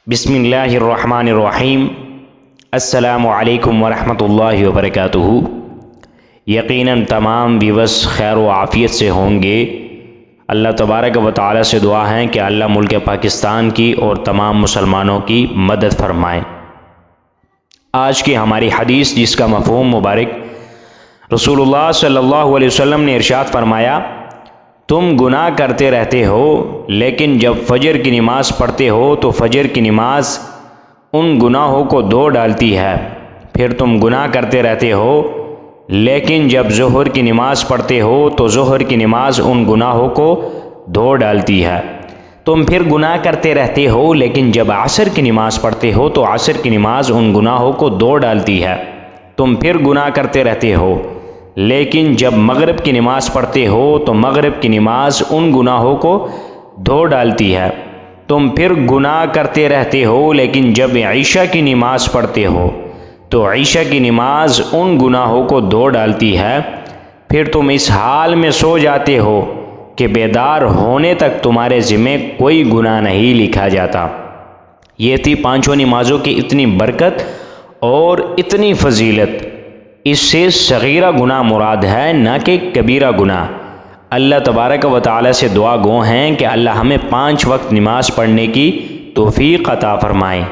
بسم اللہ الرحمن الرحیم۔ السلام علیکم ورحمۃ اللہ وبرکاتہ۔ یقیناً تمام ویورز خیر و عافیت سے ہوں گے۔ اللہ تبارک و تعالی سے دعا ہے کہ اللہ ملک پاکستان کی اور تمام مسلمانوں کی مدد فرمائیں۔ آج کی ہماری حدیث جس کا مفہوم مبارک رسول اللہ صلی اللہ علیہ وسلم نے ارشاد فرمایا، تم گناہ کرتے رہتے ہو لیکن جب فجر کی نماز پڑھتے ہو تو فجر کی نماز ان گناہوں کو دھو ڈالتی ہے۔ پھر تم گناہ کرتے رہتے ہو لیکن جب ظہر کی نماز پڑھتے ہو تو ظہر کی نماز ان گناہوں کو دھو ڈالتی ہے۔ تم پھر گناہ کرتے رہتے ہو لیکن جب عصر کی نماز پڑھتے ہو تو عصر کی نماز ان گناہوں کو دھو ڈالتی ہے۔ تم پھر گناہ کرتے رہتے ہو لیکن جب مغرب کی نماز پڑھتے ہو تو مغرب کی نماز ان گناہوں کو دھو ڈالتی ہے۔ تم پھر گناہ کرتے رہتے ہو لیکن جب عشاء کی نماز پڑھتے ہو تو عشاء کی نماز ان گناہوں کو دھو ڈالتی ہے۔ پھر تم اس حال میں سو جاتے ہو کہ بیدار ہونے تک تمہارے ذمہ کوئی گناہ نہیں لکھا جاتا۔ یہ تھی پانچوں نمازوں کی اتنی برکت اور اتنی فضیلت۔ اس سے صغیرہ گناہ مراد ہے نہ کہ کبیرہ گناہ۔ اللہ تبارک و تعالی سے دعا گو ہیں کہ اللہ ہمیں 5 وقت نماز پڑھنے کی توفیق عطا فرمائے۔